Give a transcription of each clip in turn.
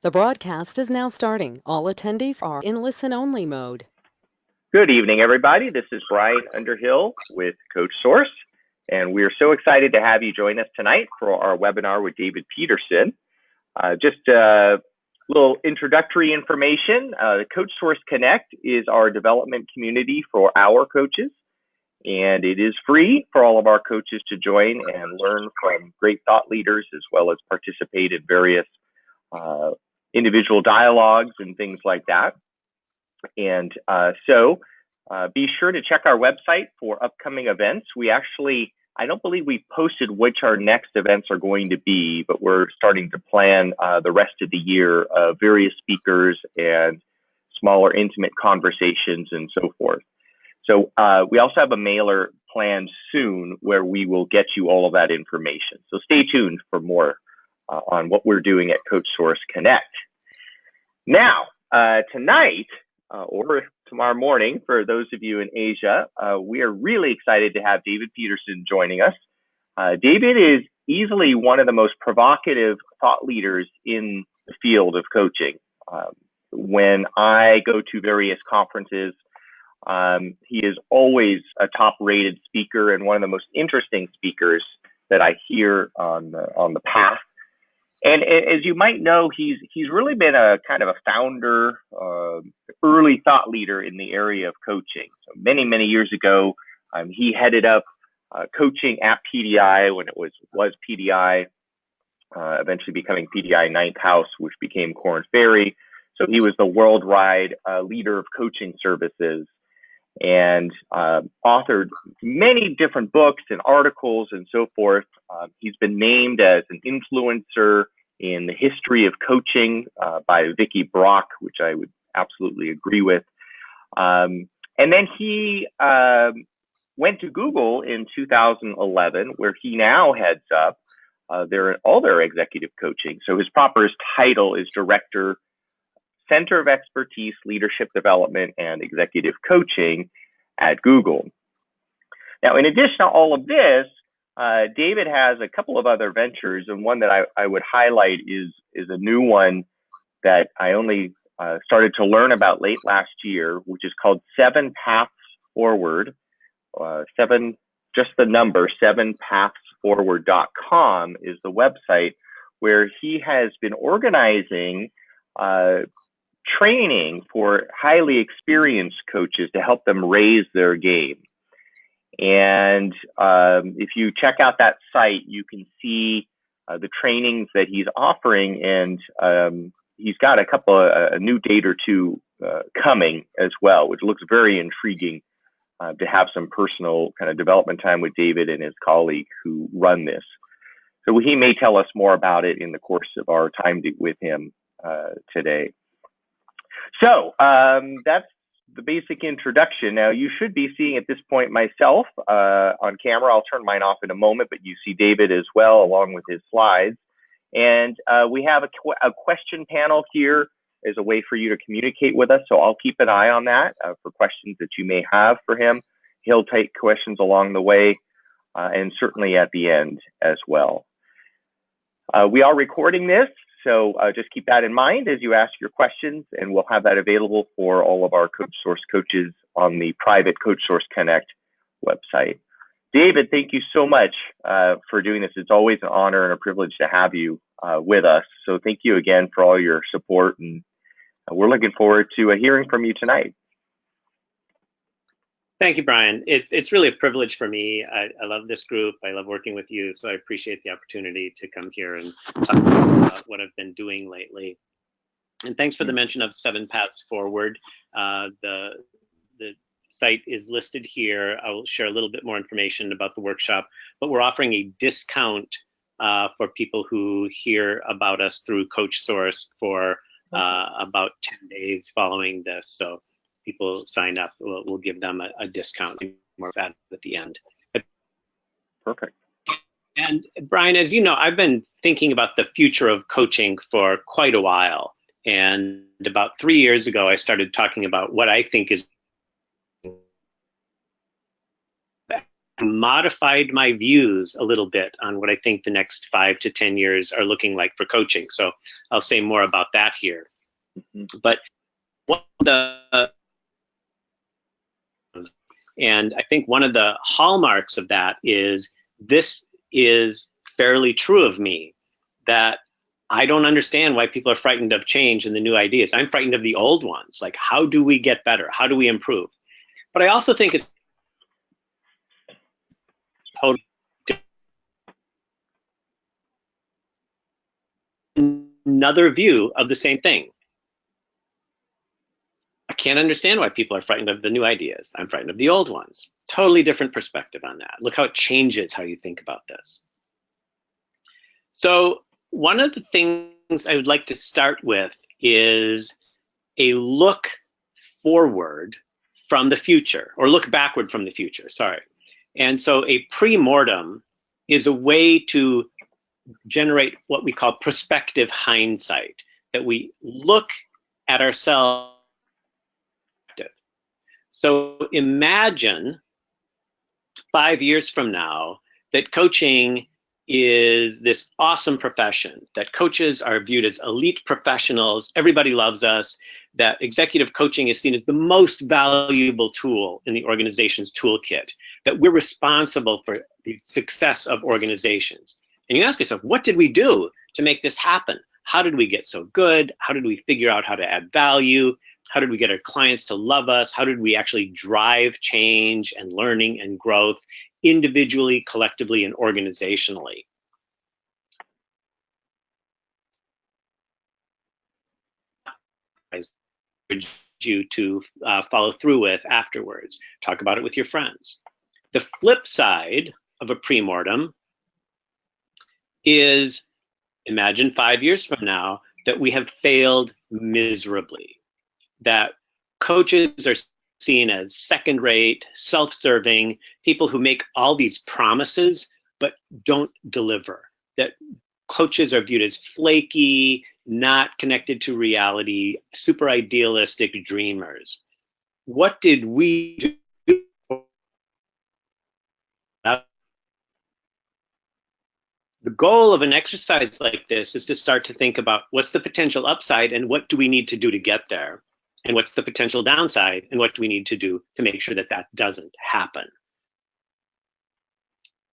The broadcast is now starting. All attendees are in listen-only mode. Good evening, everybody. This is Brian Underhill with Coachsource, and we are so excited to have you join us tonight for our webinar with David Peterson. Just a little introductory information. The Coachsource Connect is our development community for our coaches, and it is free for all of our coaches to join and learn from great thought leaders, as well as participate in various individual dialogues and things like that. And so be sure to check our website for upcoming events. We actually, I don't believe we posted which our next events are going to be, but we're starting to plan the rest of the year of various speakers and smaller intimate conversations and so forth. So we also have a mailer planned soon where we will get you all of that information. So stay tuned for more on what we're doing at Coachsource Connect. Now, tonight, or tomorrow morning, for those of you in Asia, we are really excited to have David Peterson joining us. David is easily one of the most provocative thought leaders in the field of coaching. When I go to various conferences, he is always a top-rated speaker and one of the most interesting speakers that I hear on the path. And as you might know, he's really been a kind of a founder, early thought leader in the area of coaching. So many years ago, he headed up coaching at PDI when it was PDI, eventually becoming PDI Ninth House, which became Korn Ferry. So he was the worldwide leader of coaching services, and authored many different books and articles and so forth. He's been named as an influencer in the history of coaching by Vicky Brock, which I would absolutely agree with. And then he went to Google in 2011, where he now heads up all their executive coaching. So his proper title is Director, Center of Expertise, Leadership Development, and Executive Coaching at Google. Now, in addition to all of this, David has a couple of other ventures, and one that I would highlight is a new one that I only started to learn about late last year, which is called 7 Paths Forward. Just the number, 7pathsforward.com is the website, where he has been organizing training for highly experienced coaches to help them raise their game. And if you check out that site, you can see the trainings that he's offering, and he's got a new date or two coming as well, which looks very intriguing to have some personal kind of development time with David and his colleague who run this. So he may tell us more about it in the course of our time with him today. So that's the basic introduction. Now, you should be seeing at this point myself on camera. I'll turn mine off in a moment, but you see David as well, along with his slides. And we have a question panel here as a way for you to communicate with us. So I'll keep an eye on that for questions that you may have for him. He'll take questions along the way and certainly at the end as well. We are recording this, so just keep that in mind as you ask your questions, and we'll have that available for all of our Coachsource coaches on the private Coachsource Connect website. David, thank you so much for doing this. It's always an honor and a privilege to have you with us. So thank you again for all your support, and we're looking forward to hearing from you tonight. Thank you, Brian. It's really a privilege for me. I love this group. I love working with you. So I appreciate the opportunity to come here and talk about what I've been doing lately. And thanks for the mention of 7 Paths Forward. The site is listed here. I will share a little bit more information about the workshop, but we're offering a discount for people who hear about us through Coachsource for about 10 days following this. So people sign up, we'll give them a discount, more of that at the end. Perfect. And Brian, as you know, I've been thinking about the future of coaching for quite a while. And about 3 years ago, I started talking about what I think is modified my views a little bit on what I think the next 5 to 10 years are looking like for coaching. So I'll say more about that here. But and I think one of the hallmarks of that is this is fairly true of me, that I don't understand why people are frightened of change and the new ideas. I'm frightened of the old ones. Like, how do we get better? How do we improve? But I also think it's totally another view of the same thing. I can't understand why people are frightened of the new ideas. I'm frightened of the old ones. Totally different perspective on that. Look how it changes how you think about this. So one of the things I would like to start with is a look forward from the future, or look backward from the future, sorry. And so a pre-mortem is a way to generate what we call prospective hindsight, that we look at ourselves. So imagine 5 years from now that coaching is this awesome profession, that coaches are viewed as elite professionals, everybody loves us, that executive coaching is seen as the most valuable tool in the organization's toolkit, that we're responsible for the success of organizations. And you ask yourself, what did we do to make this happen? How did we get so good? How did we figure out how to add value? How did we get our clients to love us? How did we actually drive change and learning and growth individually, collectively, and organizationally? I encourage you to follow through with afterwards. Talk about it with your friends. The flip side of a pre-mortem is, imagine 5 years from now that we have failed miserably, that coaches are seen as second-rate, self-serving, people who make all these promises but don't deliver, that coaches are viewed as flaky, not connected to reality, super idealistic dreamers. What did we do? The goal of an exercise like this is to start to think about what's the potential upside and what do we need to do to get there? And what's the potential downside and what do we need to do to make sure that that doesn't happen?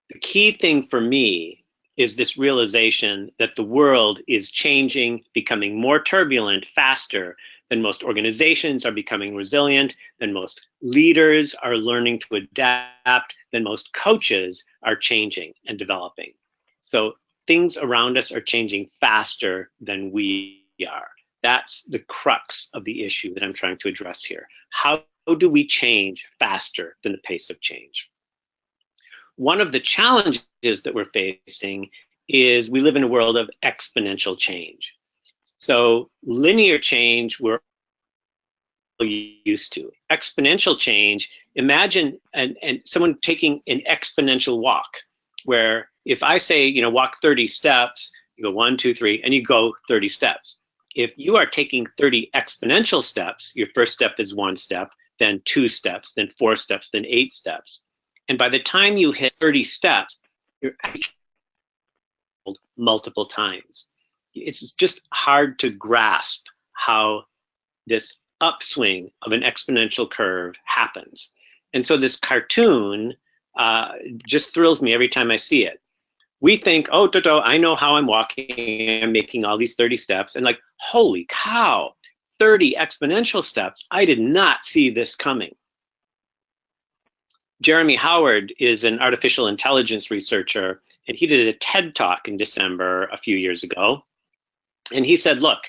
The key thing for me is this realization that the world is changing, becoming more turbulent, faster than most organizations are becoming resilient, than most leaders are learning to adapt, than most coaches are changing and developing. So things around us are changing faster than we are. That's the crux of the issue that I'm trying to address here. How do we change faster than the pace of change? One of the challenges that we're facing is we live in a world of exponential change. So linear change we're used to. Exponential change, imagine and someone taking an exponential walk, where if I say, walk 30 steps, you go 1, 2, 3, and you go 30 steps. If you are taking 30 exponential steps, your first step is 1 step, then 2 steps, then 4 steps, then 8 steps. And by the time you hit 30 steps, you're actually multiple times. It's just hard to grasp how this upswing of an exponential curve happens. And so this cartoon just thrills me every time I see it. We think, oh, Toto, I know how I'm walking, I'm making all these 30 steps, and like, holy cow, 30 exponential steps. I did not see this coming. Jeremy Howard is an artificial intelligence researcher, and he did a TED Talk in December a few years ago. And he said, look,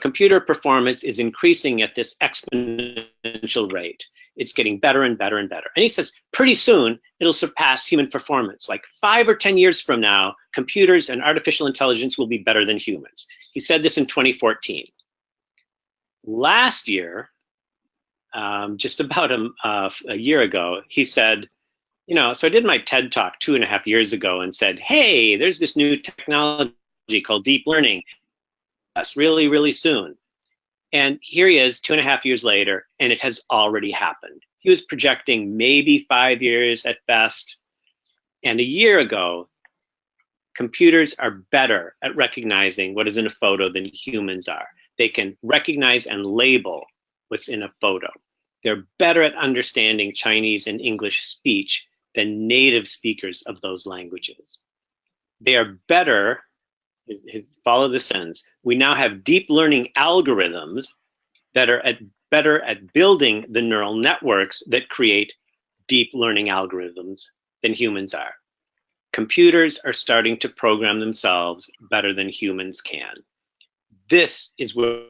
computer performance is increasing at this exponential rate. It's getting better and better and better. And he says, pretty soon, it'll surpass human performance. Like 5 or 10 years from now, computers and artificial intelligence will be better than humans. He said this in 2014. Last year, just about a year ago, he said, so I did my TED Talk 2.5 years ago and said, hey, there's this new technology called deep learning. That's really, really soon. And here he is 2.5 years later, and it has already happened. He was projecting maybe 5 years at best. And a year ago, computers are better at recognizing what is in a photo than humans are. They can recognize and label what's in a photo. They're better at understanding Chinese and English speech than native speakers of those languages. They are better, follow the sentence, we now have deep learning algorithms that are better at building the neural networks that create deep learning algorithms than humans are. Computers are starting to program themselves better than humans can. This is what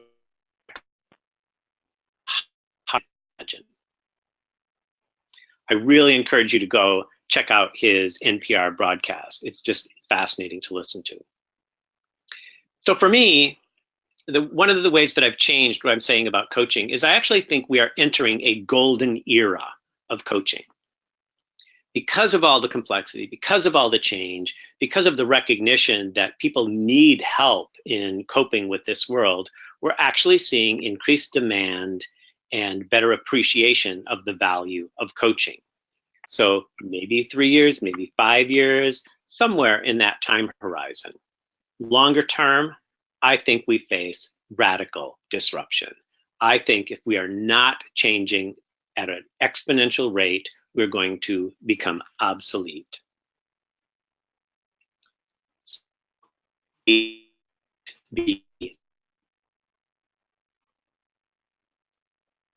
I imagine. I really encourage you to go check out his NPR broadcast. It's just fascinating to listen to. So for me, one of the ways that I've changed what I'm saying about coaching is I actually think we are entering a golden era of coaching. Because of all the complexity, because of all the change, because of the recognition that people need help in coping with this world, we're actually seeing increased demand and better appreciation of the value of coaching. So maybe 3 years, maybe 5 years, somewhere in that time horizon. Longer term, I think we face radical disruption. I think if we are not changing at an exponential rate, we're going to become obsolete. Be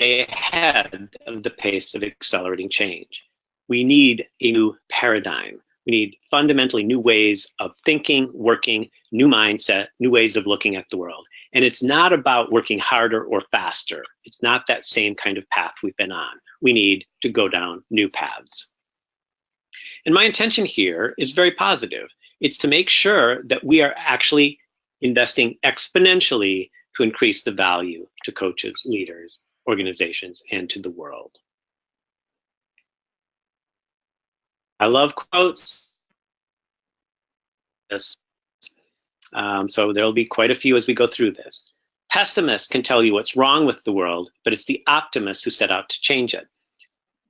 ahead of the pace of accelerating change. We need a new paradigm. We need fundamentally new ways of thinking, working, new mindset, new ways of looking at the world. And it's not about working harder or faster. It's not that same kind of path we've been on. We need to go down new paths. And my intention here is very positive. It's to make sure that we are actually investing exponentially to increase the value to coaches, leaders, organizations, and to the world. I love quotes. So there'll be quite a few as we go through this. Pessimists can tell you what's wrong with the world, but it's the optimists who set out to change it.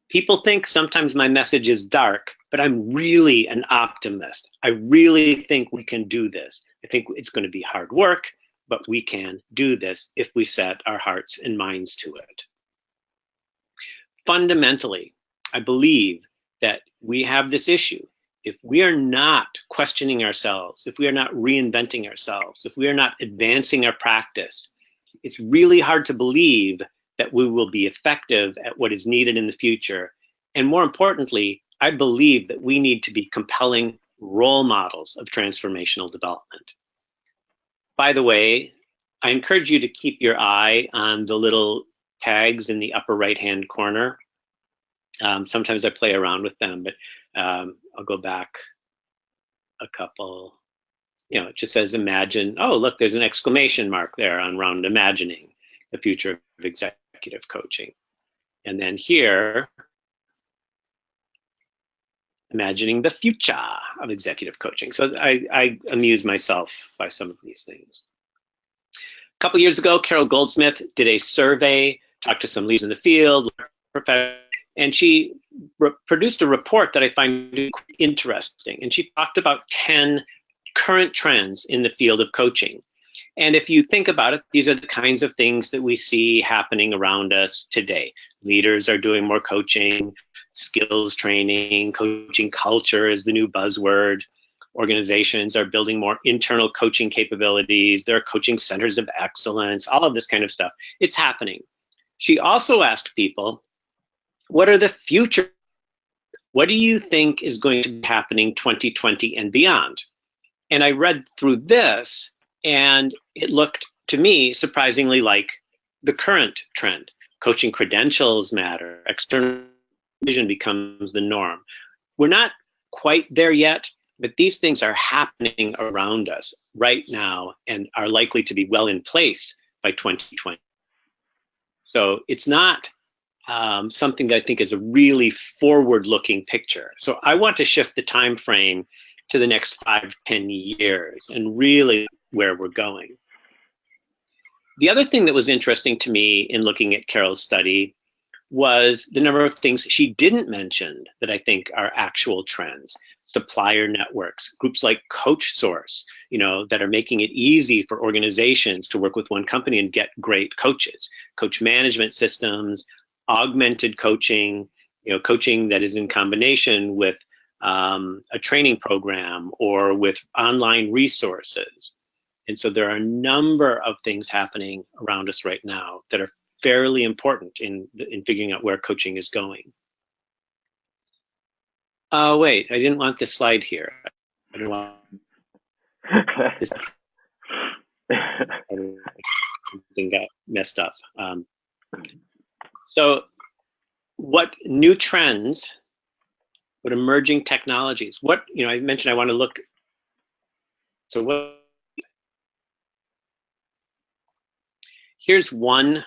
People think sometimes my message is dark, but I'm really an optimist. I really think we can do this. I think it's going to be hard work, but we can do this if we set our hearts and minds to it. Fundamentally, I believe that we have this issue. If we are not questioning ourselves, if we are not reinventing ourselves, if we are not advancing our practice, it's really hard to believe that we will be effective at what is needed in the future. And more importantly, I believe that we need to be compelling role models of transformational development. By the way, I encourage you to keep your eye on the little tags in the upper right-hand corner. Sometimes I play around with them, but I'll go back a couple. You know, it just says imagine. Oh, look, there's an exclamation mark there around imagining the future of executive coaching. And then here, imagining the future of executive coaching. So I amuse myself by some of these things. A couple years ago, Carol Goldsmith did a survey, talked to some leaders in the field, and she produced a report that I find interesting. And she talked about 10 current trends in the field of coaching. And if you think about it, these are the kinds of things that we see happening around us today. Leaders are doing more coaching, skills training, coaching culture is the new buzzword. Organizations are building more internal coaching capabilities. There are coaching centers of excellence, all of this kind of stuff. It's happening. She also asked people, what are the future? What do you think is going to be happening 2020 and beyond? And I read through this, and it looked to me surprisingly like the current trend. Coaching credentials matter. External vision becomes the norm. We're not quite there yet, but these things are happening around us right now and are likely to be well in place by 2020. So it's not something that I think is a really forward-looking picture. So I want to shift the time frame to the next 5, 10 years and really where we're going. The other thing that was interesting to me in looking at Carol's study was the number of things she didn't mention that I think are actual trends. Supplier networks, groups like Coachsource, that are making it easy for organizations to work with one company and get great coaches. Coach management systems, augmented coaching, coaching that is in combination with a training program or with online resources. And so there are a number of things happening around us right now that are fairly important in figuring out where coaching is going. Oh, wait, I didn't want this slide here. I don't want this. Something got messed up. So what new trends, what emerging technologies, what, I mentioned I want to look. So what, here's one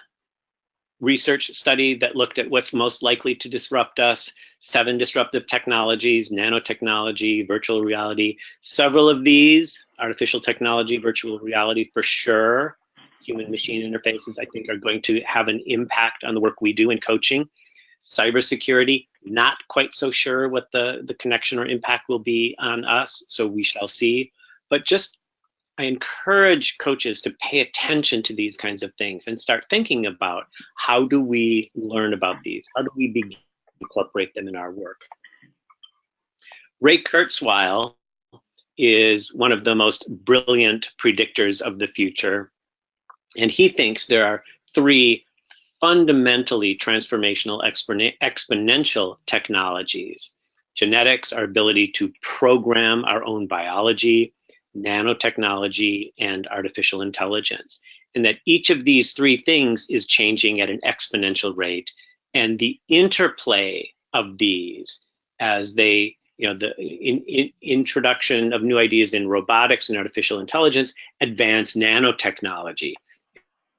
research study that looked at what's most likely to disrupt us, 7 disruptive technologies, nanotechnology, virtual reality. Several of these, artificial technology, virtual reality for sure, human-machine interfaces, I think are going to have an impact on the work we do in coaching. Cybersecurity, not quite so sure what the connection or impact will be on us, so we shall see. But just, I encourage coaches to pay attention to these kinds of things and start thinking about how do we learn about these? How do we begin to incorporate them in our work? Ray Kurzweil is one of the most brilliant predictors of the future. And he thinks there are 3 fundamentally transformational exponential technologies. Genetics, our ability to program our own biology, nanotechnology, and artificial intelligence. And that each of these 3 things is changing at an exponential rate. And the interplay of these as they, the introduction of new ideas in robotics and artificial intelligence, advance nanotechnology.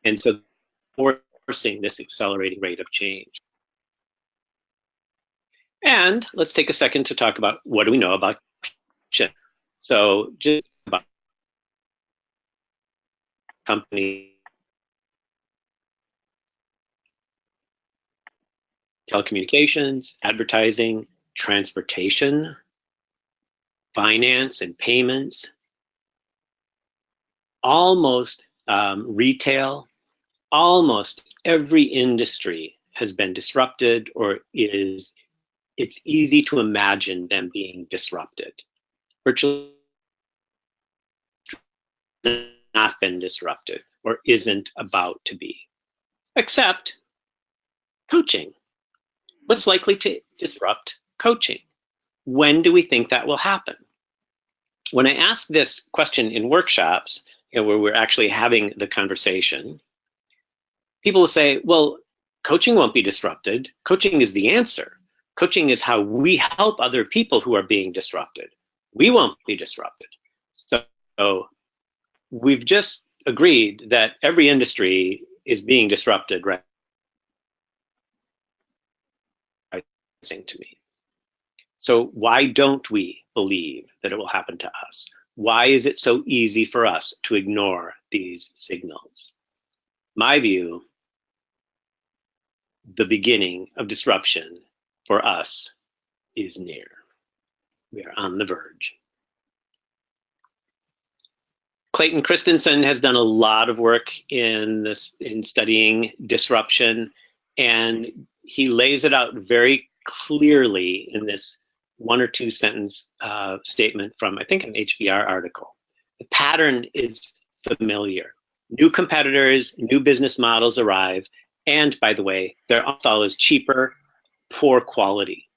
And so forcing this accelerating rate of change. And let's take a second to talk about what do we know about chip. So just about company, telecommunications, advertising, transportation, finance and payments, almost retail, almost every industry has been disrupted or it's easy to imagine them being disrupted. Virtually not been disrupted or isn't about to be, except coaching. What's likely to disrupt coaching? When do we think that will happen? When I ask this question in workshops, where we're actually having the conversation, people will say, well, coaching won't be disrupted. Coaching is the answer. Coaching is how we help other people who are being disrupted. We won't be disrupted. So we've just agreed that every industry is being disrupted, right? To me. So why don't we believe that it will happen to us? Why is it so easy for us to ignore these signals? My view, the beginning of disruption for us is near. We are on the verge. Clayton Christensen has done a lot of work in studying disruption, and he lays it out very clearly in this 1 or 2 sentence statement from, I think, an HBR article. The pattern is familiar. New competitors, new business models arrive, and by the way, their install is cheaper, poor quality.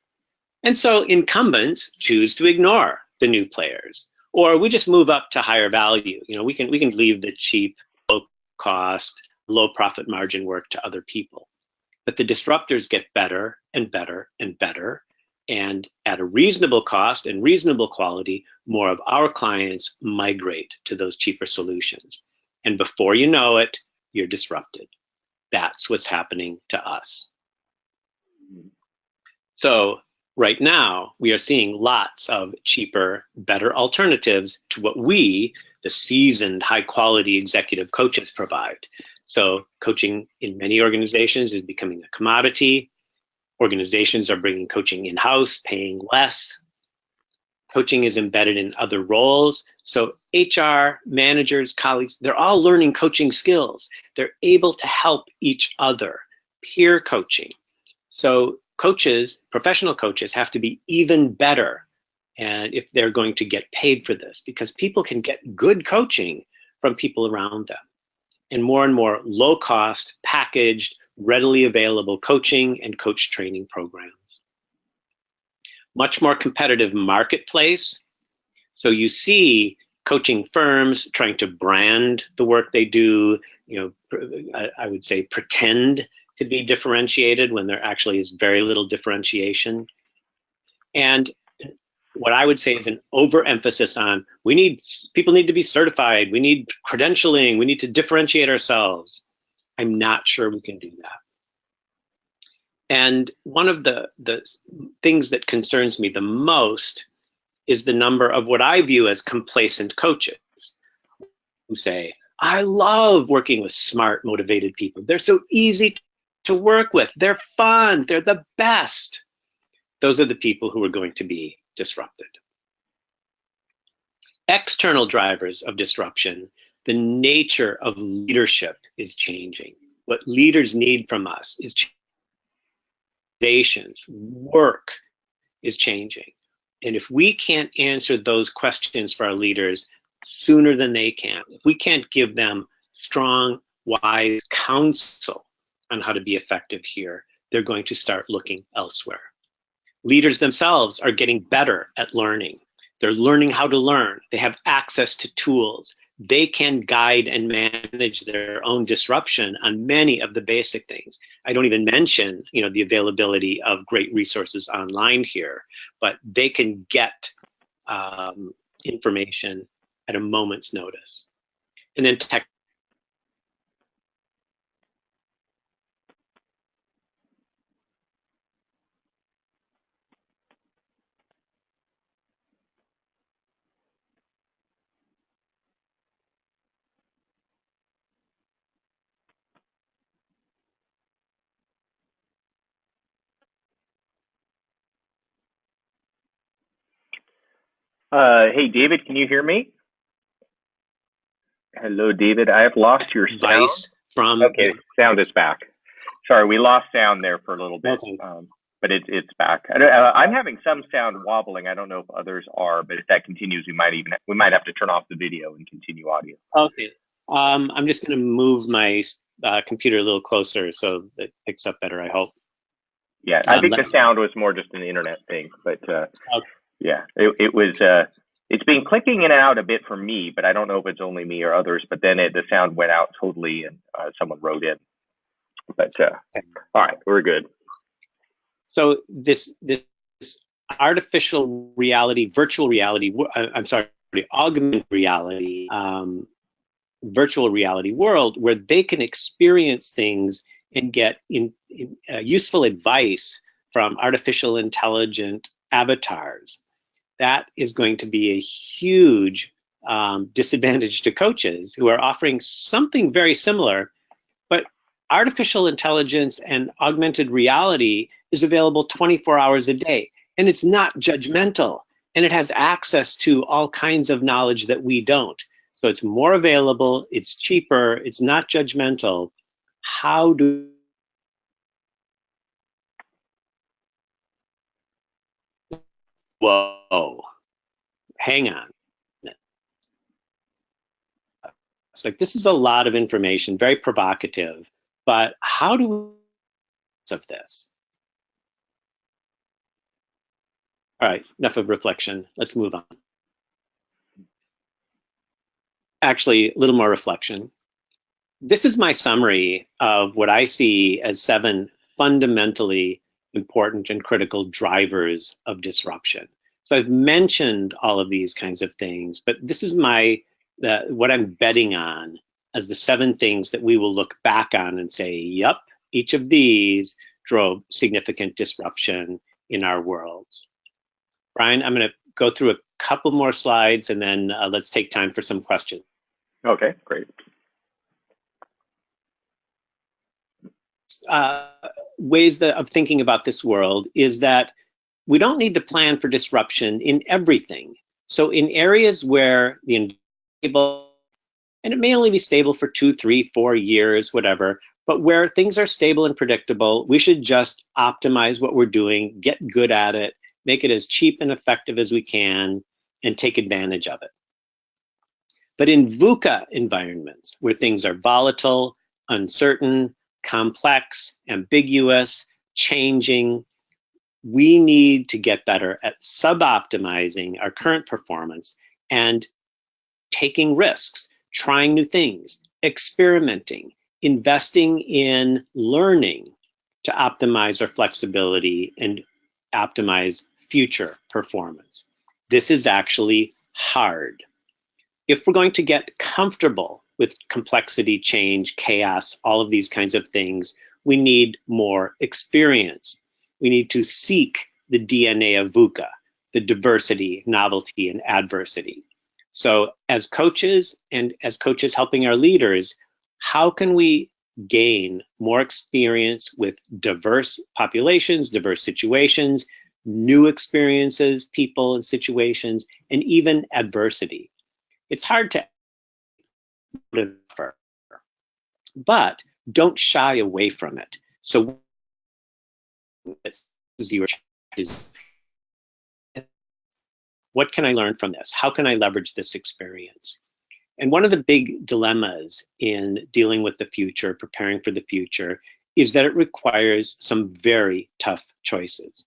And so incumbents choose to ignore the new players, or we just move up to higher value. We can leave the cheap, low cost, low profit margin work to other people. But the disruptors get better and better and better, and at a reasonable cost and reasonable quality, more of our clients migrate to those cheaper solutions. And before you know it, you're disrupted. That's what's happening to us. So right now, we are seeing lots of cheaper, better alternatives to what we, the seasoned, high-quality executive coaches, provide. So coaching in many organizations is becoming a commodity. Organizations are bringing coaching in-house, paying less. Coaching is embedded in other roles. So HR, managers, colleagues, they're all learning coaching skills. They're able to help each other, peer coaching. So coaches, professional coaches, have to be even better, and if they're going to get paid for this, because people can get good coaching from people around them. And more low-cost, packaged, readily available coaching and coach training programs. Much more competitive marketplace. So you see coaching firms trying to brand the work they do, I would say pretend to be differentiated when there actually is very little differentiation. And what I would say is an overemphasis on people need to be certified, we need credentialing, we need to differentiate ourselves. I'm not sure we can do that. And one of the things that concerns me the most is the number of what I view as complacent coaches who say, I love working with smart, motivated people. They're so easy to work with. They're fun. They're the best. Those are the people who are going to be disrupted. External drivers of disruption, the nature of leadership is changing. What leaders need from us is work is changing. And if we can't answer those questions for our leaders sooner than they can, if we can't give them strong, wise counsel on how to be effective here, they're going to start looking elsewhere. Leaders themselves are getting better at learning. They're learning how to learn. They have access to tools. They can guide and manage their own disruption on many of the basic things. I don't even mention, the availability of great resources online here, but they can get information at a moment's notice. And then Hey, David, can you hear me? Hello, David. I have lost your sound. Advice from Okay, sound is back. Sorry, we lost sound there for a little bit, Okay. But it's back. I'm having some sound wobbling. I don't know if others are, but if that continues, we might have to turn off the video and continue audio. Okay. I'm just going to move my computer a little closer so it picks up better, I hope. Yeah, I think the sound was more just an internet thing, but yeah, it was. It's been clicking in and out a bit for me, but I don't know if it's only me or others. But then the sound went out totally, and someone wrote in. But all right, we're good. So this artificial reality, virtual reality, augmented reality, virtual reality world where they can experience things and get useful advice from artificial intelligent avatars. That is going to be a huge disadvantage to coaches who are offering something very similar, but artificial intelligence and augmented reality is available 24 hours a day, and it's not judgmental, and it has access to all kinds of knowledge that we don't. So it's more available, it's cheaper, it's not judgmental. How do Whoa, hang on. It's like, this is a lot of information, very provocative, but how do we of this? All right, enough of reflection. Let's move on. Actually, a little more reflection. This is my summary of what I see as 7 fundamentally important and critical drivers of disruption. So I've mentioned all of these kinds of things, but this is what I'm betting on as the 7 things that we will look back on and say, yep, each of these drove significant disruption in our worlds. Brian, I'm going to go through a couple more slides and then let's take time for some questions. Okay, great. ways of thinking about this world is that we don't need to plan for disruption in everything. So in areas where the environment, and it may only be stable for 2, 3, 4 years, whatever, but where things are stable and predictable, we should just optimize what we're doing, get good at it, make it as cheap and effective as we can, and take advantage of it. But in VUCA environments, where things are volatile, uncertain, complex, ambiguous, changing, we need to get better at sub-optimizing our current performance and taking risks, trying new things, experimenting, investing in learning to optimize our flexibility and optimize future performance. This is actually hard. If we're going to get comfortable with complexity, change, chaos, all of these kinds of things, we need more experience. We need to seek the DNA of VUCA, the diversity, novelty, and adversity. So as coaches, and as coaches helping our leaders, how can we gain more experience with diverse populations, diverse situations, new experiences, people and situations, and even adversity? It's hard to offer, but don't shy away from it. So what can I learn from this? How can I leverage this experience? And one of the big dilemmas in dealing with the future, preparing for the future, is that it requires some very tough choices.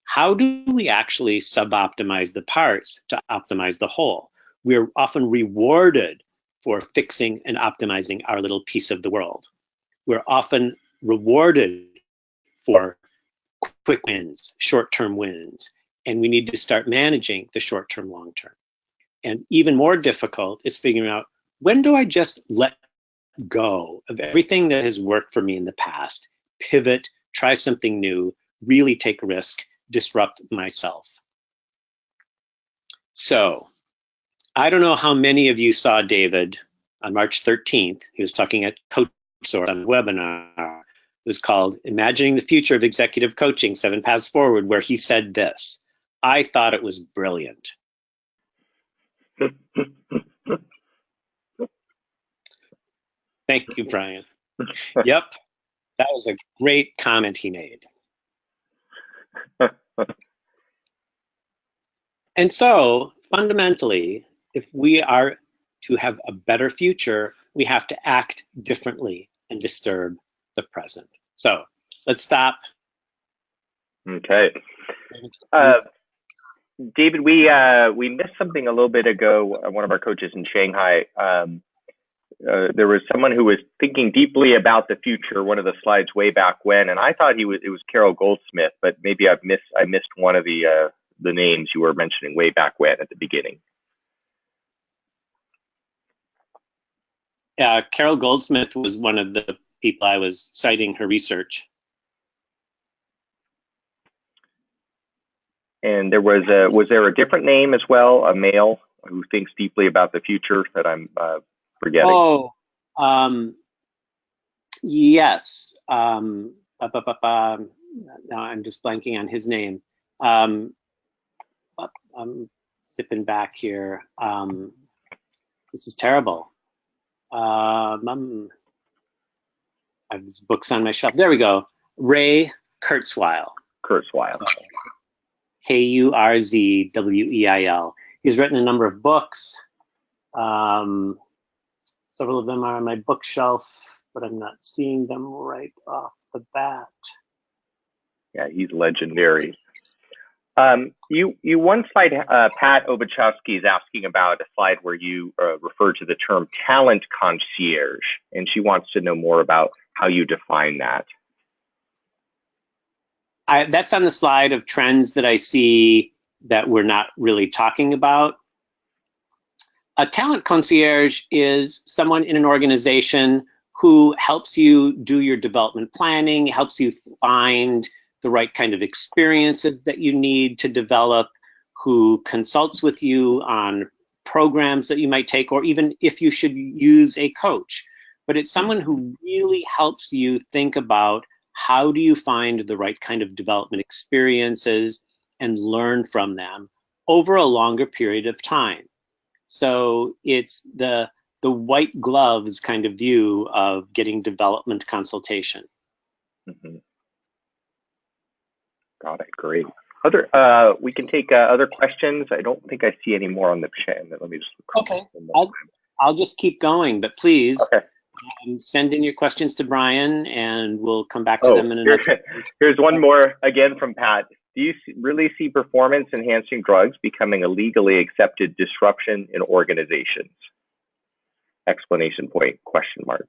How do we actually sub-optimize the parts to optimize the whole? We're often rewarded for fixing and optimizing our little piece of the world. We're often rewarded for quick wins, short-term wins, and we need to start managing the short-term, long-term. And even more difficult is figuring out, when do I just let go of everything that has worked for me in the past, pivot, try something new, really take a risk, disrupt myself? So I don't know how many of you saw David on March 13th. He was talking at Coachsource on a webinar. It was called Imagining the Future of Executive Coaching, 7 Paths Forward, where he said this. I thought it was brilliant. Thank you, Brian. Yep, that was a great comment he made. And so, fundamentally, if we are to have a better future, we have to act differently and disturb the present. So, let's stop. Okay. David, we missed something a little bit ago. One of our coaches in Shanghai, there was someone who was thinking deeply about the future. One of the slides way back when, and I thought it was Carol Goldsmith, but maybe I missed one of the names you were mentioning way back when at the beginning. Carol Goldsmith was one of the people I was citing her research. And there was there a different name as well, a male who thinks deeply about the future that I'm forgetting? Oh, yes. Now I'm just blanking on his name. I'm zipping back here. This is terrible. I have these books on my shelf. There we go. Ray Kurzweil. Kurzweil. Kurzweil. He's written a number of books. Several of them are on my bookshelf, but I'm not seeing them right off the bat. Yeah, he's legendary. You one slide, Pat Obachowski is asking about a slide where you refer to the term talent concierge, and she wants to know more about how you define that. That's on the slide of trends that I see that we're not really talking about. A talent concierge is someone in an organization who helps you do your development planning, helps you find the right kind of experiences that you need to develop, who consults with you on programs that you might take, or even if you should use a coach. But it's someone who really helps you think about how do you find the right kind of development experiences and learn from them over a longer period of time. So it's the white gloves kind of view of getting development consultation. Mm-hmm. Got it. Great. We can take other questions. I don't think I see any more on the chat. Let me just look. Okay. I'll just keep going, but please send in your questions to Brian, and we'll come back to them in another. Here's one more again from Pat. Do you really see performance-enhancing drugs becoming a legally accepted disruption in organizations? Exclamation point, question mark.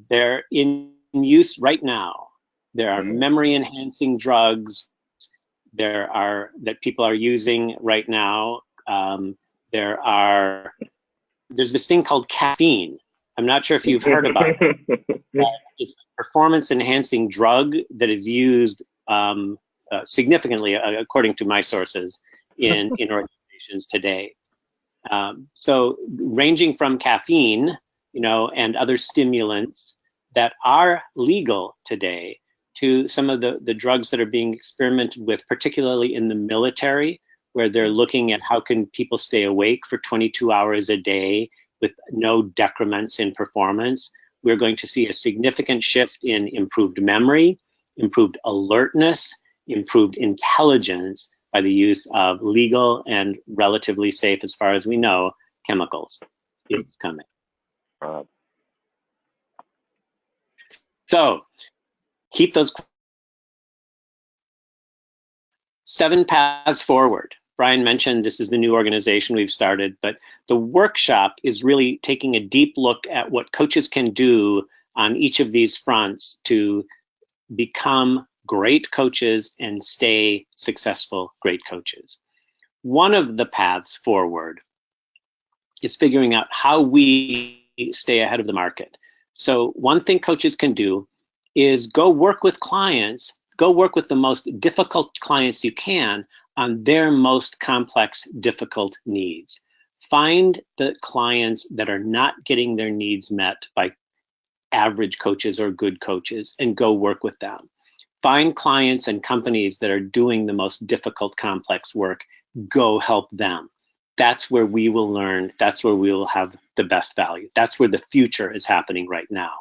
They're in use right now. There are memory-enhancing drugs that people are using right now. There's this thing called caffeine. I'm not sure if you've heard about it. It's a performance-enhancing drug that is used significantly, according to my sources, in organizations today. So ranging from caffeine, and other stimulants that are legal today, to some of the drugs that are being experimented with, particularly in the military, where they're looking at how can people stay awake for 22 hours a day with no decrements in performance. We're going to see a significant shift in improved memory, improved alertness, improved intelligence by the use of legal and relatively safe, as far as we know, chemicals. It's coming. So keep those 7 paths forward. Brian mentioned this is the new organization we've started, but the workshop is really taking a deep look at what coaches can do on each of these fronts to become great coaches and stay successful great coaches. One of the paths forward is figuring out how we stay ahead of the market. So one thing coaches can do is go work with clients, go work with the most difficult clients you can on their most complex, difficult needs. Find the clients that are not getting their needs met by average coaches or good coaches and go work with them. Find clients and companies that are doing the most difficult, complex work. Go help them. That's where we will learn. That's where we will have the best value. That's where the future is happening right now.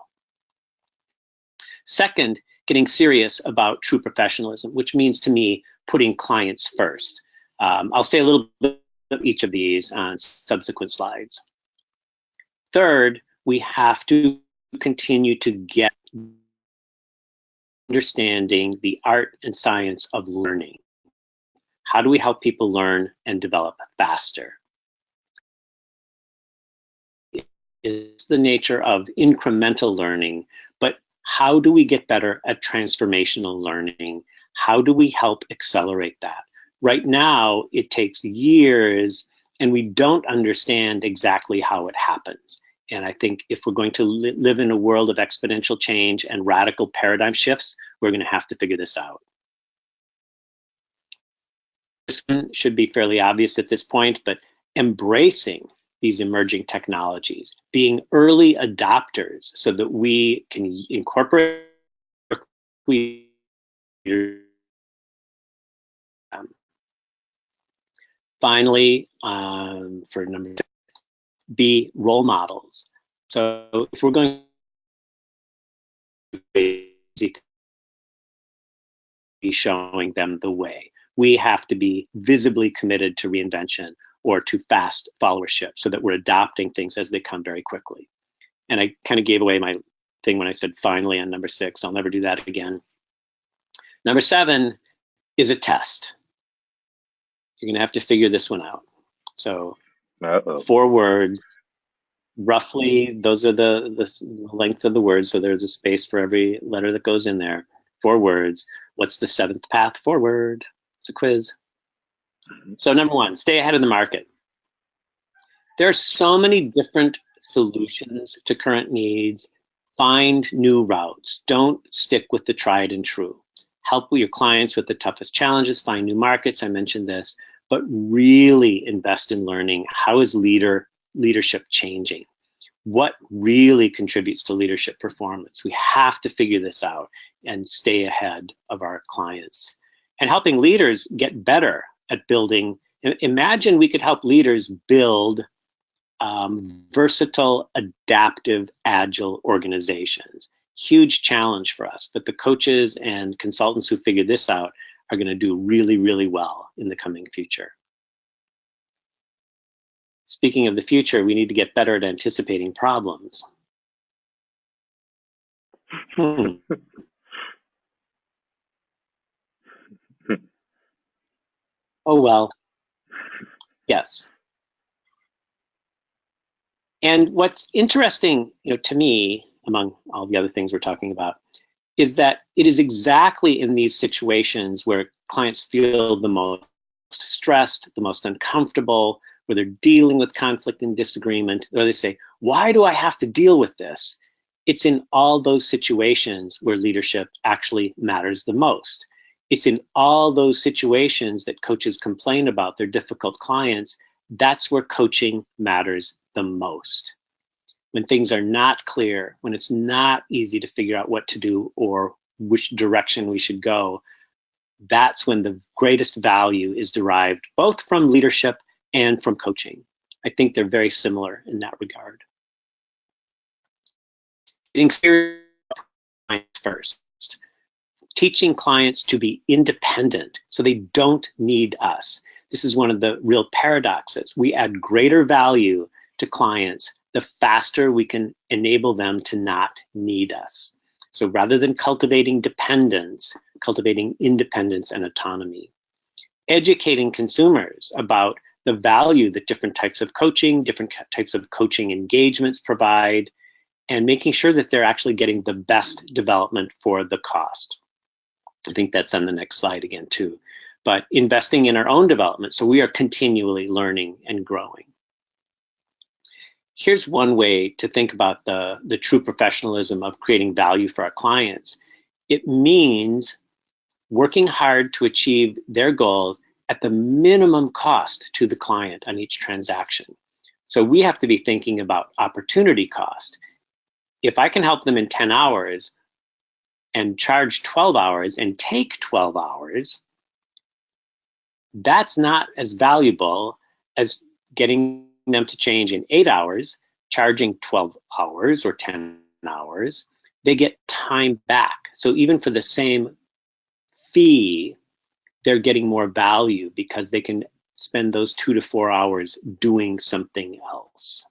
Second, getting serious about true professionalism, which means to me putting clients first. I'll say a little bit of each of these on subsequent slides. Third, we have to continue to get understanding the art and science of learning. How do we help people learn and develop faster? It's the nature of incremental learning, but how do we get better at transformational learning? How do we help accelerate that? Right now, it takes years, and we don't understand exactly how it happens. And I think if we're going to live in a world of exponential change and radical paradigm shifts, we're going to have to figure this out. This one should be fairly obvious at this point, but embracing these emerging technologies, being early adopters so that we can incorporate finally, for number 6, be role models. So if we're going to be showing them the way, we have to be visibly committed to reinvention or to fast followership so that we're adopting things as they come very quickly. And I kind of gave away my thing when I said finally on number 6. I'll never do that again. Number 7 is a test. You're going to have to figure this one out. So 4 words, roughly, those are the length of the words. So there's a space for every letter that goes in there. 4 words. What's the 7th path forward? It's a quiz. So number 1, stay ahead of the market. There are so many different solutions to current needs. Find new routes. Don't stick with the tried and true. Help your clients with the toughest challenges. Find new markets. I mentioned this. But really invest in learning. How is leadership changing? what really contributes to leadership performance. We have to figure this out and stay ahead of our clients. And helping leaders get better at building. Imagine we could help leaders build versatile, adaptive, agile organizations. Huge challenge for us, but the coaches and consultants who figure this out are going to do really, really well in the coming future. Speaking of the future, we need to get better at anticipating problems. Oh, well, yes. And what's interesting, to me, among all the other things we're talking about, is that it is exactly in these situations where clients feel the most stressed, the most uncomfortable, where they're dealing with conflict and disagreement, or they say, why do I have to deal with this? It's in all those situations where leadership actually matters the most. It's in all those situations that coaches complain about their difficult clients. That's where coaching matters the most. When things are not clear, when it's not easy to figure out what to do or which direction we should go, that's when the greatest value is derived, both from leadership and from coaching. I think they're very similar in that regard. Getting serious clients first. Teaching clients to be independent so they don't need us. This is one of the real paradoxes. We add greater value to clients the faster we can enable them to not need us. So rather than cultivating dependence, cultivating independence and autonomy. Educating consumers about the value that different types of coaching, different types of coaching engagements provide, and making sure that they're actually getting the best development for the cost. I think that's on the next slide again too. But investing in our own development, so we are continually learning and growing. Here's one way to think about the true professionalism of creating value for our clients. It means working hard to achieve their goals at the minimum cost to the client on each transaction. So we have to be thinking about opportunity cost. If I can help them in 10 hours and charge 12 hours and take 12 hours, that's not as valuable as getting them to change in 8 hours, charging 12 hours or 10 hours. They get time back. So even for the same fee, they're getting more value because they can spend those 2 to 4 hours doing something else.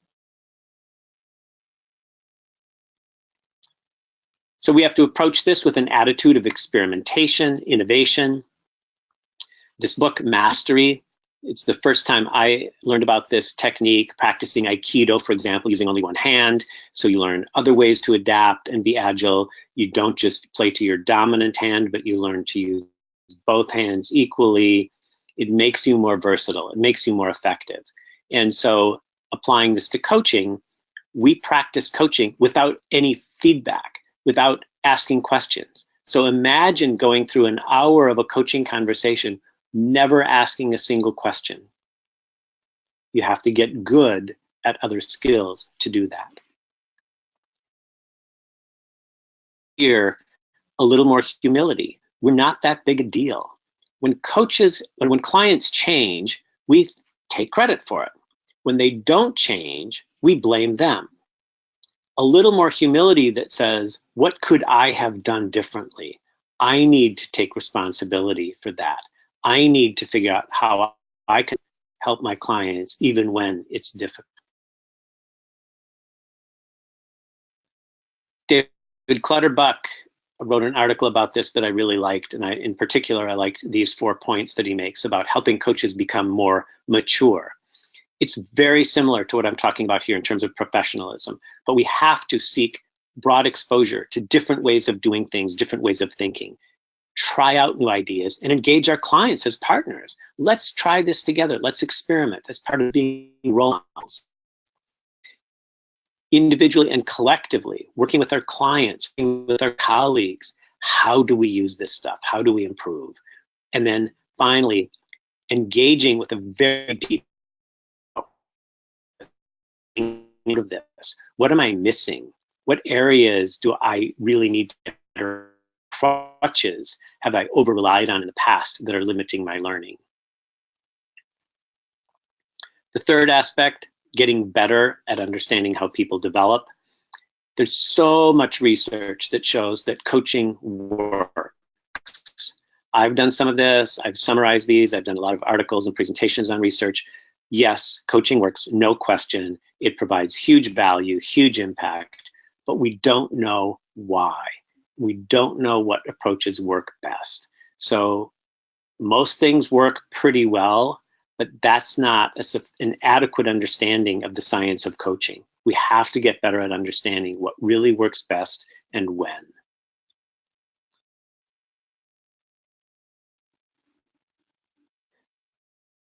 So we have to approach this with an attitude of experimentation, innovation. This book, Mastery, it's the first time I learned about this technique, practicing Aikido, for example, using only one hand. So you learn other ways to adapt and be agile. You don't just play to your dominant hand, but you learn to use both hands equally. It makes you more versatile. It makes you more effective. And so applying this to coaching, we practice coaching without any feedback, without asking questions. So imagine going through an hour of a coaching conversation, never asking a single question. You have to get good at other skills to do that. Here, a little more humility. We're not that big a deal. When clients change, we take credit for it. When they don't change, we blame them. A little more humility that says, what could I have done differently? I need to take responsibility for that. I need to figure out how I can help my clients even when it's difficult. David Clutterbuck wrote an article about this that I really liked, and in particular, I liked these 4 points that he makes about helping coaches become more mature. It's very similar to what I'm talking about here in terms of professionalism, but we have to seek broad exposure to different ways of doing things, different ways of thinking. Try out new ideas and engage our clients as partners. Let's try this together. Let's experiment as part of being role models. Individually and collectively, working with our clients, working with our colleagues, how do we use this stuff? How do we improve? And then finally, engaging with a very deep of this. what am I missing? What areas do I really need to get better? Crutches have I over-relied on in the past that are limiting my learning? The third aspect, getting better at understanding how people develop. There's so much research that shows that coaching works. I've done some of this. I've summarized these. I've done a lot of articles and presentations on research. Yes, coaching works, no question. It provides huge value, huge impact, but we don't know why. We don't know what approaches work best. So most things work pretty well, but that's not an adequate understanding of the science of coaching. We have to get better at understanding what really works best and when.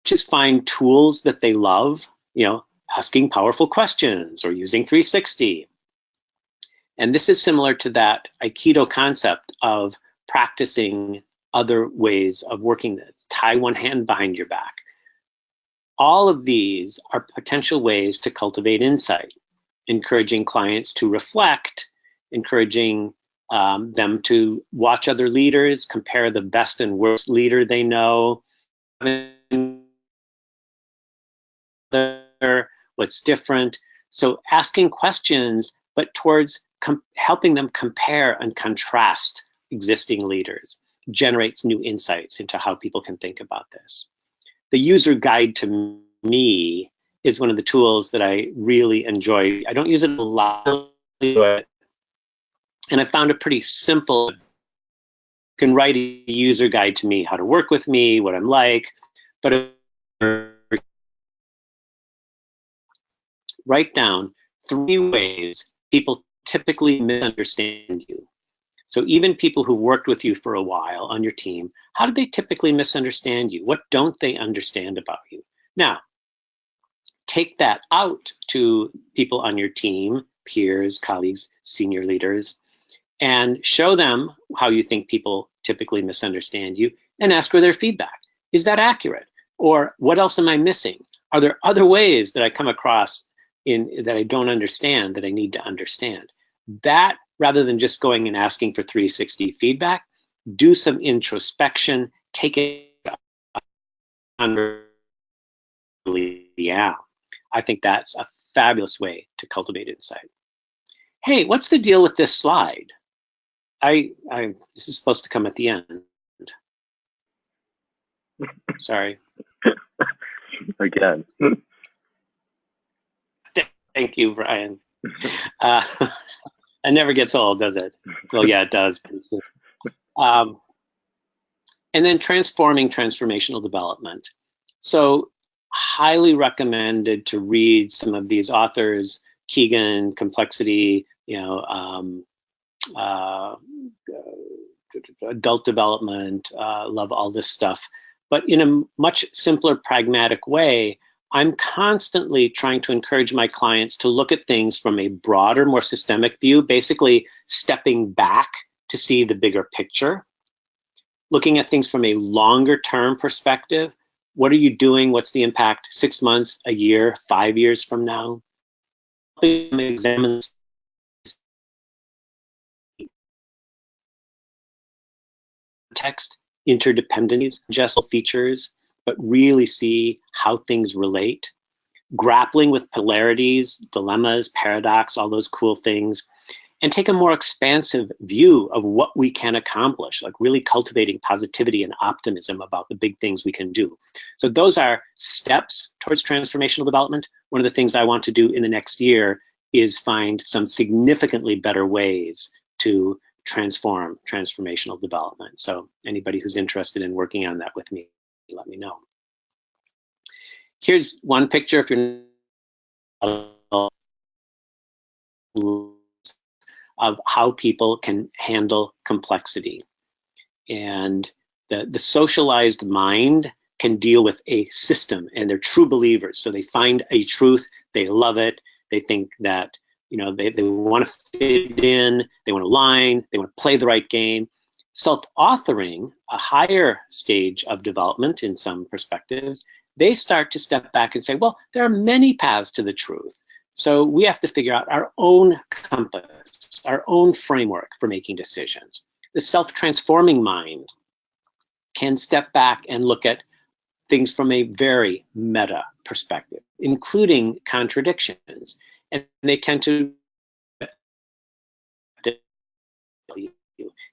Just find tools that they love, asking powerful questions or using 360. And this is similar to that Aikido concept of practicing other ways of working this. Tie one hand behind your back. All of these are potential ways to cultivate insight, encouraging clients to reflect, encouraging them to watch other leaders, compare the best and worst leader they know, what's different. So asking questions, but towards helping them compare and contrast existing leaders, generates new insights into how people can think about this. The user guide to me is one of the tools that I really enjoy. I don't use it a lot, and I found it pretty simple. You can write a user guide to me, how to work with me, what I'm like, but write down 3 ways people typically misunderstand you. So even people who worked with you for a while on your team, how do they typically misunderstand you? What don't they understand about you? Now, take that out to people on your team, peers, colleagues, senior leaders, and show them how you think people typically misunderstand you and ask for their feedback. Is that accurate? Or what else am I missing? Are there other ways that I come across that I don't understand that I need to understand? That, rather than just going and asking for 360 feedback, do some introspection, take it on. Yeah, I think that's a fabulous way to cultivate insight. Hey, what's the deal with this slide? This is supposed to come at the end. Sorry. Again. Thank you, Brian. It never gets old, does it? Well, yeah, it does. And then transforming transformational development. So highly recommended to read some of these authors, Keegan, Complexity, adult development, love all this stuff. But in a much simpler, pragmatic way, I'm constantly trying to encourage my clients to look at things from a broader, more systemic view, basically stepping back to see the bigger picture, looking at things from a longer term perspective. What are you doing? What's the impact 6 months, a year, 5 years from now? Examine text, interdependencies, just features, but really see how things relate, grappling with polarities, dilemmas, paradox, all those cool things, and take a more expansive view of what we can accomplish, like really cultivating positivity and optimism about the big things we can do. So those are steps towards transformational development. One of the things I want to do in the next year is find some significantly better ways to transform transformational development. So anybody who's interested in working on that with me, let me know. Here's one picture if you're of how people can handle complexity. And the socialized mind can deal with a system, and they're true believers. So they find a truth, they love it, they think that they want to fit in, they want to align, they want to play the right game. Self-authoring, a higher stage of development in some perspectives, they start to step back and say, well, there are many paths to the truth. So we have to figure out our own compass, our own framework for making decisions. The self-transforming mind can step back and look at things from a very meta perspective, including contradictions. And they tend to,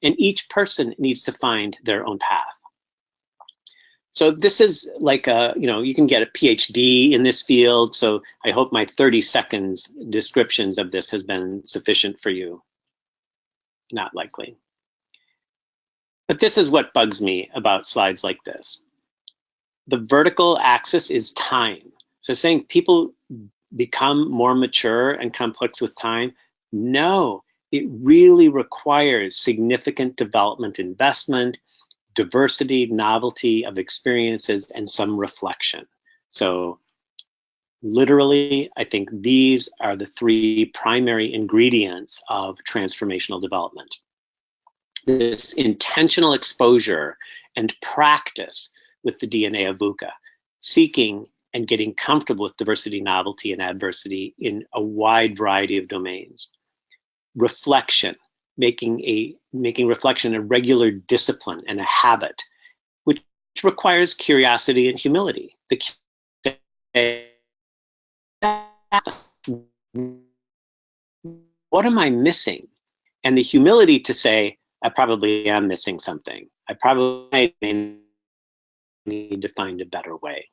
and each person needs to find their own path. So this is like you can get a PhD in this field. So I hope my 30 seconds descriptions of this has been sufficient for you. Not likely. But this is what bugs me about slides like this. The vertical axis is time. So saying people become more mature and complex with time, no, it really requires significant development investment, diversity, novelty of experiences, and some reflection. So literally, I think these are the three primary ingredients of transformational development. This intentional exposure and practice with the DNA of VUCA, seeking and getting comfortable with diversity, novelty, and adversity in a wide variety of domains. Reflection, making reflection a regular discipline and a habit, which requires curiosity and humility. What am I missing? And the humility to say, I probably am missing something. I probably need to find a better way.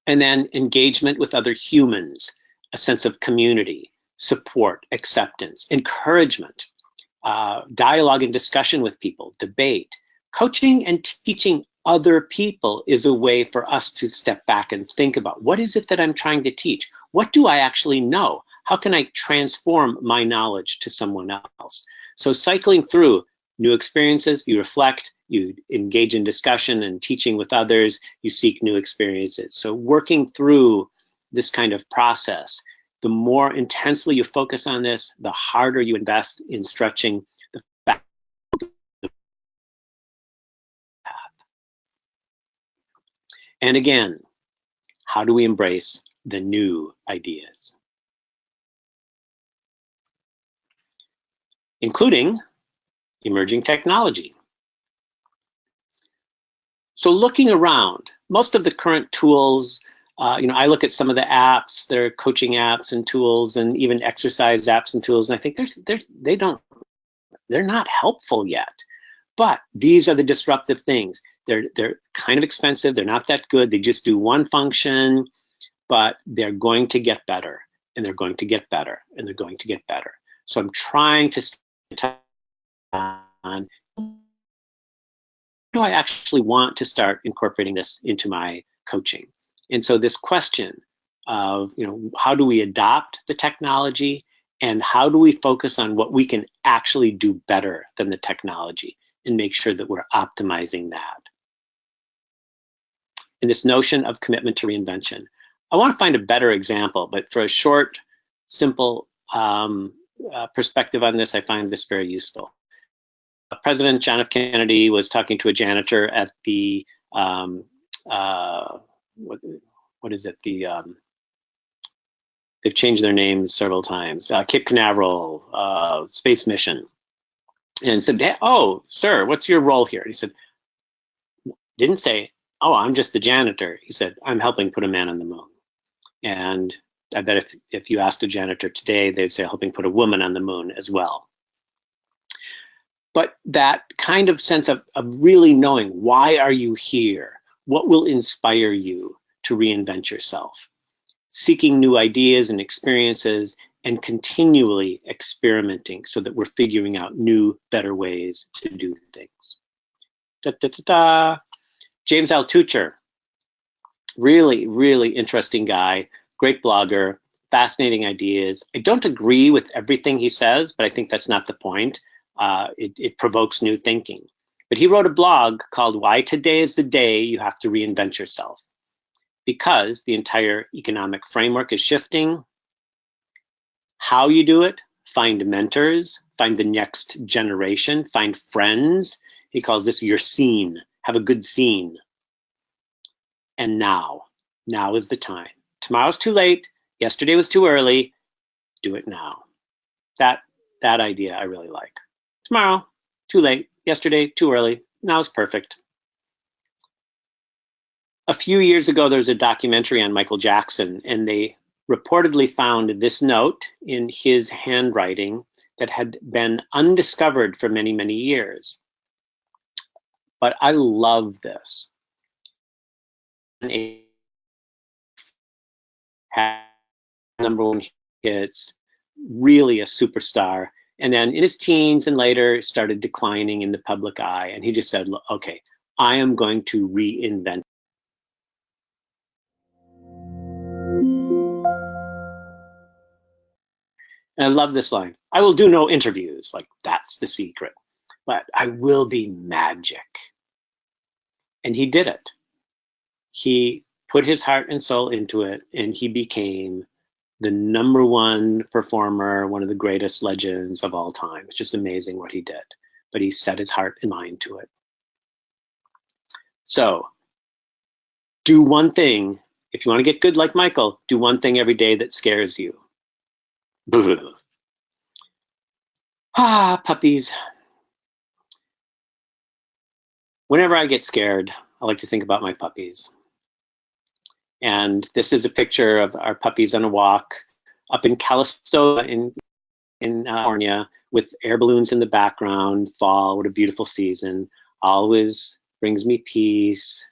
And then engagement with other humans, a sense of community, support, acceptance, encouragement, dialogue and discussion with people, debate. Coaching and teaching other people is a way for us to step back and think about, what is it that I'm trying to teach? What do I actually know? How can I transform my knowledge to someone else? So cycling through new experiences, you reflect, you engage in discussion and teaching with others, you seek new experiences. So working through this kind of process, the more intensely you focus on this, the harder you invest in stretching the path. And again, how do we embrace the new ideas? Including emerging technology. So looking around, most of the current tools, I look at some of the apps, there are coaching apps and tools and even exercise apps and tools, and I think they're not helpful yet. But these are the disruptive things. They're kind of expensive, they're not that good, they just do one function, but they're going to get better, and they're going to get better, and they're going to get better. So I'm trying to on, do I actually want to start incorporating this into my coaching? And so this question of, how do we adopt the technology, and how do we focus on what we can actually do better than the technology and make sure that we're optimizing that? And this notion of commitment to reinvention. I want to find a better example, but for a short, simple perspective on this, I find this very useful. President John F. Kennedy was talking to a janitor at the what is it? They've changed their names several times. Cape Canaveral Space Mission, and said, hey, "Oh, sir, what's your role here?" And he said, didn't say, "Oh, I'm just the janitor." He said, "I'm helping put a man on the moon." And I bet if you asked a janitor today, they'd say helping put a woman on the moon as well. But that kind of sense of really knowing, why are you here? What will inspire you to reinvent yourself? Seeking new ideas and experiences and continually experimenting so that we're figuring out new, better ways to do things. James Altucher, really, really interesting guy, great blogger, fascinating ideas. I don't agree with everything he says, but I think that's not the point. It provokes new thinking. But he wrote a blog called Why Today is the Day You Have to Reinvent Yourself. Because the entire economic framework is shifting. How you do it, find mentors, find the next generation, find friends. He calls this your scene. Have a good scene. And now is the time. Tomorrow's too late. Yesterday was too early. Do it now. That idea I really like. Tomorrow, too late. Yesterday, too early. Now is perfect. A few years ago, there was a documentary on Michael Jackson, and they reportedly found this note in his handwriting that had been undiscovered for many, many years. But I love this. Had #1 hits, really a superstar. And then in his teens and later started declining in the public eye. And he just said, okay, I am going to reinvent. And I love this line. I will do no interviews. Like, that's the secret. But I will be magic. And he did it. He put his heart and soul into it, and he became the #1 performer, one of the greatest legends of all time. It's just amazing what he did. But he set his heart and mind to it. So, do one thing. If you want to get good like Michael, do one thing every day that scares you. Puppies. Whenever I get scared, I like to think about my puppies. And this is a picture of our puppies on a walk up in Calistoga in California with air balloons in the background. Fall, what a beautiful season. Always brings me peace.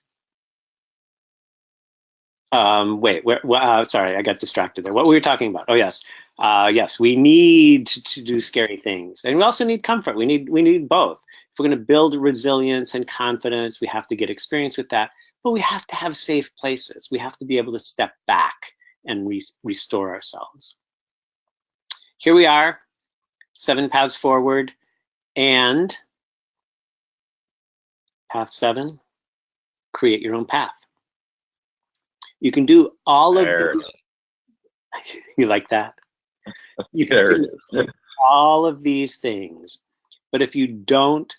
Sorry, I got distracted there. What were we talking about? Oh, yes. Yes, we need to do scary things. And we also need comfort. We need both. If we're going to build resilience and confidence, we have to get experience with that. But we have to have safe places. We have to be able to step back and restore ourselves. Here we are, 7 paths forward. And path 7, create your own path. You can do all of these. You like that? You can do all of these things. But if you don't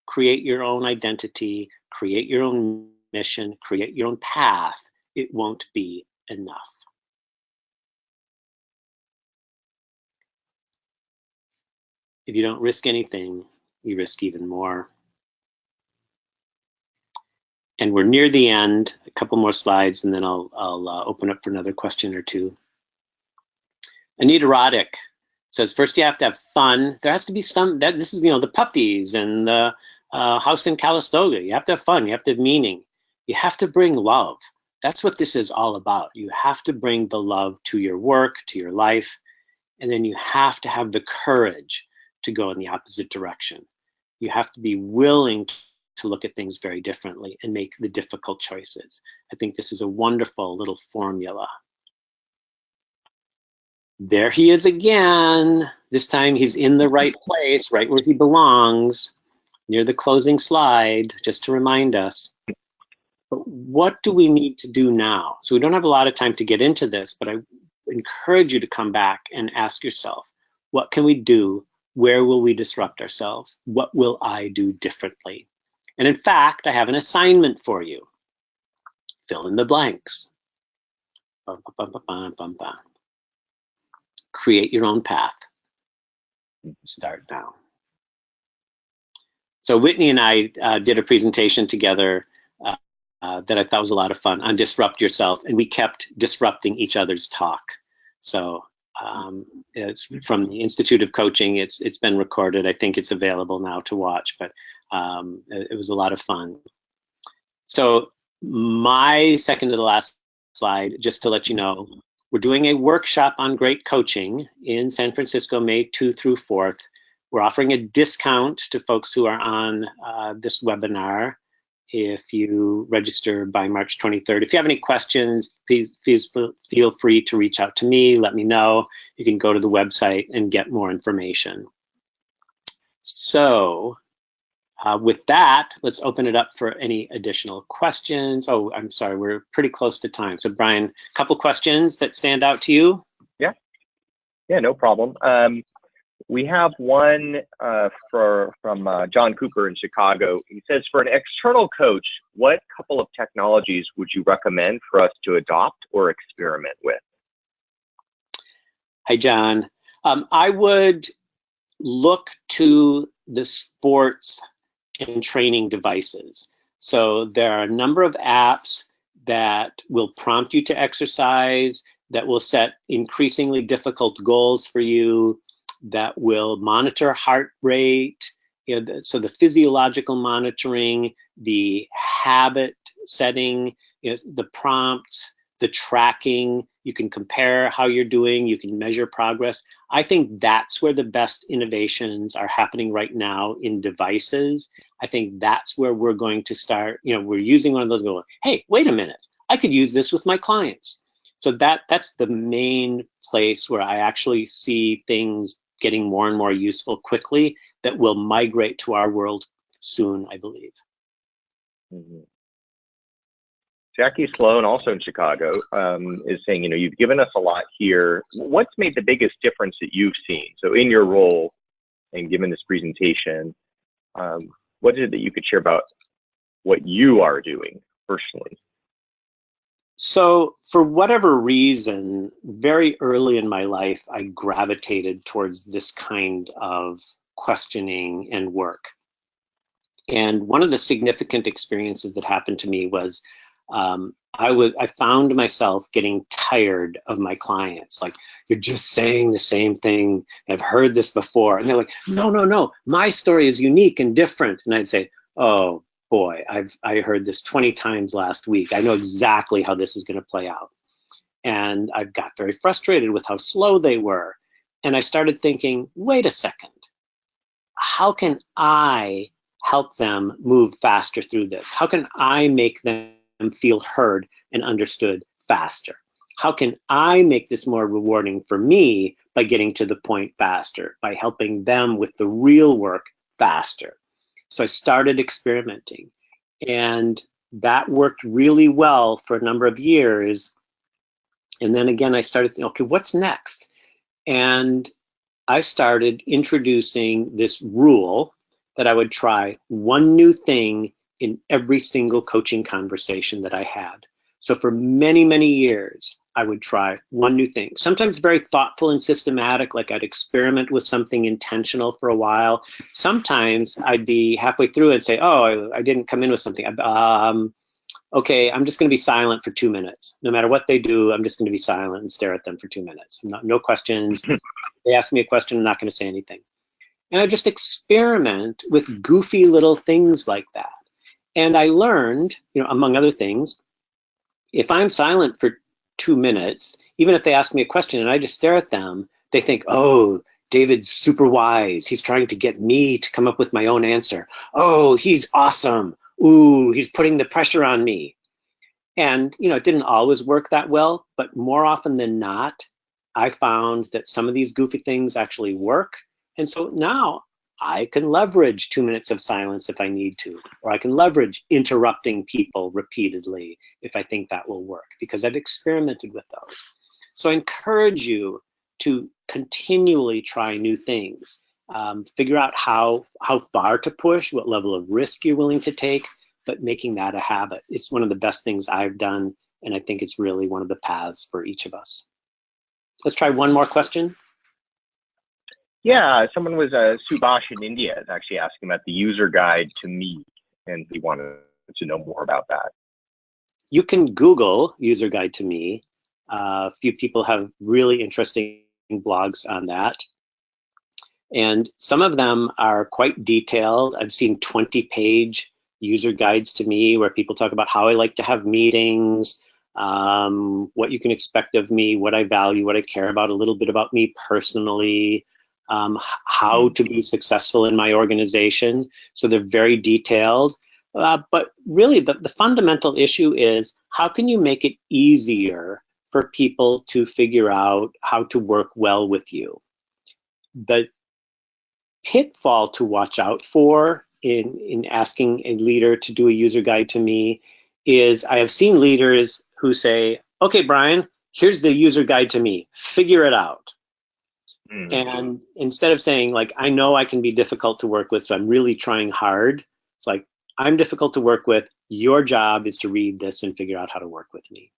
create your own identity, create your own mission, create your own path, it won't be enough. If you don't risk anything, you risk even more. And we're near the end. A couple more slides, and then I'll open up for another question or two. Anita Roddick says, first you have to have fun. There has to be some, this is, the puppies and the house in Calistoga. You have to have fun. You have to have meaning. You have to bring love. That's what this is all about. You have to bring the love to your work, to your life, and then you have to have the courage to go in the opposite direction. You have to be willing to look at things very differently and make the difficult choices. I think this is a wonderful little formula. There he is again. This time he's in the right place, right where he belongs, near the closing slide, just to remind us. But what do we need to do now? So we don't have a lot of time to get into this, but I encourage you to come back and ask yourself, what can we do? Where will we disrupt ourselves? What will I do differently? And in fact, I have an assignment for you. Fill in the blanks. Create your own path. Start now. So Whitney and I did a presentation together that I thought was a lot of fun on disrupt yourself, and we kept disrupting each other's talk. So it's from the Institute of Coaching. It's been recorded. I think it's available now to watch, but it was a lot of fun. So my second to the last slide, just to let you know, we're doing a workshop on great coaching in San Francisco, May 2 through 4th. We're offering a discount to folks who are on this webinar if you register by March 23rd. If you have any questions, please feel free to reach out to me, let me know. You can go to the website and get more information. So with that, let's open it up for any additional questions. Oh, I'm sorry, we're pretty close to time. So Brian, a couple questions that stand out to you? Yeah, no problem. We have one from John Cooper in Chicago. He says, for an external coach, what couple of technologies would you recommend for us to adopt or experiment with? Hi, John. I would look to the sports and training devices. So there are a number of apps that will prompt you to exercise, that will set increasingly difficult goals for you, that will monitor heart rate. So the physiological monitoring, the habit setting, the prompts, the tracking. You can compare how you're doing, you can measure progress. I think that's where the best innovations are happening right now in devices. I think that's where we're going to start. We're using one of those, going, hey, wait a minute, I could use this with my clients. So that's the main place where I actually see things getting more and more useful quickly that will migrate to our world soon, I believe. Mm-hmm. Jackie Sloan, also in Chicago, is saying, you've given us a lot here. What's made the biggest difference that you've seen? So in your role and given this presentation, what is it that you could share about what you are doing personally? So for whatever reason, very early in my life, I gravitated towards this kind of questioning and work. And one of the significant experiences that happened to me was I found myself getting tired of my clients. Like, you're just saying the same thing. I've heard this before. And they're like, no, my story is unique and different. And I'd say, oh boy, I heard this 20 times last week. I know exactly how this is going to play out. And I got very frustrated with how slow they were. And I started thinking, wait a second, how can I help them move faster through this? How can I make them feel heard and understood faster? How can I make this more rewarding for me by getting to the point faster, by helping them with the real work faster? So I started experimenting, and that worked really well for a number of years. And then again, I started thinking, okay, what's next? And I started introducing this rule that I would try one new thing in every single coaching conversation that I had. So for many, many years, I would try one new thing, sometimes very thoughtful and systematic, like I'd experiment with something intentional for a while. Sometimes I'd be halfway through and say, oh, I didn't come in with something. Okay, I'm just going to be silent for 2 minutes. No matter what they do, I'm just going to be silent and stare at them for 2 minutes. No questions. They ask me a question, I'm not going to say anything. And I just experiment with goofy little things like that. And I learned, among other things, if I'm silent for 2 minutes, even if they ask me a question and I just stare at them, they think, oh, David's super wise. He's trying to get me to come up with my own answer. Oh, he's awesome. Ooh, he's putting the pressure on me. And, it didn't always work that well, but more often than not, I found that some of these goofy things actually work. And so now I can leverage 2 minutes of silence if I need to, or I can leverage interrupting people repeatedly if I think that will work, because I've experimented with those. So I encourage you to continually try new things. Figure out how far to push, what level of risk you're willing to take, but making that a habit. It's one of the best things I've done, and I think it's really one of the paths for each of us. Let's try one more question. Yeah, someone was Subhash in India is actually asking about the user guide to me, and he wanted to know more about that. You can Google user guide to me. A few people have really interesting blogs on that. And some of them are quite detailed. I've seen 20-page user guides to me where people talk about how I like to have meetings, what you can expect of me, what I value, what I care about, a little bit about me personally, how to be successful in my organization. So they're very detailed. But really, the fundamental issue is, how can you make it easier for people to figure out how to work well with you? The pitfall to watch out for in asking a leader to do a user guide to me is, I have seen leaders who say, okay, Brian, here's the user guide to me, figure it out. Mm-hmm. And instead of saying, like, I know I can be difficult to work with, so I'm really trying hard. It's like, I'm difficult to work with, your job is to read this and figure out how to work with me.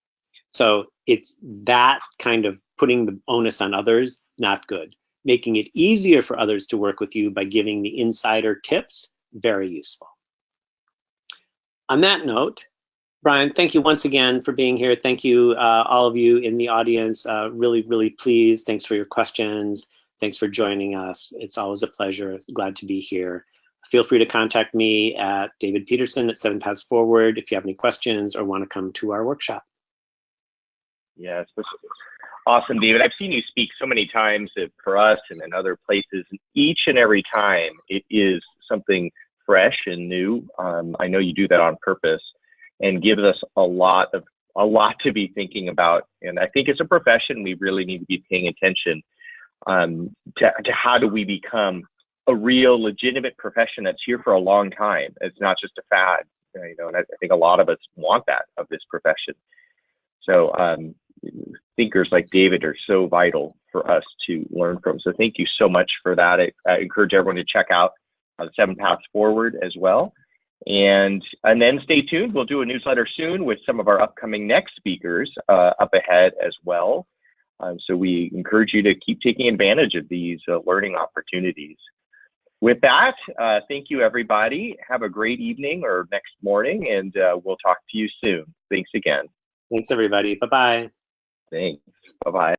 So it's that kind of putting the onus on others, not good. Making it easier for others to work with you by giving the insider tips, very useful. On that note, Brian, thank you once again for being here. Thank you, all of you in the audience. Really, really pleased. Thanks for your questions. Thanks for joining us. It's always a pleasure. Glad to be here. Feel free to contact me at David Peterson at 7 Paths Forward if you have any questions or want to come to our workshop. Yes, awesome, David. I've seen you speak so many times for us and in other places. And each and every time it is something fresh and new. I know you do that on purpose and gives us a lot to be thinking about. And I think as a profession, we really need to be paying attention to how do we become a real legitimate profession that's here for a long time. It's not just a fad, you know, and I think a lot of us want that of this profession. So thinkers like David are so vital for us to learn from. So thank you so much for that. I encourage everyone to check out 7 Paths Forward as well. And then stay tuned. We'll do a newsletter soon with some of our upcoming next speakers up ahead as well. So we encourage you to keep taking advantage of these learning opportunities. With that, thank you, everybody. Have a great evening or next morning, and we'll talk to you soon. Thanks again. Thanks, everybody. Bye-bye. Thanks. Bye-bye.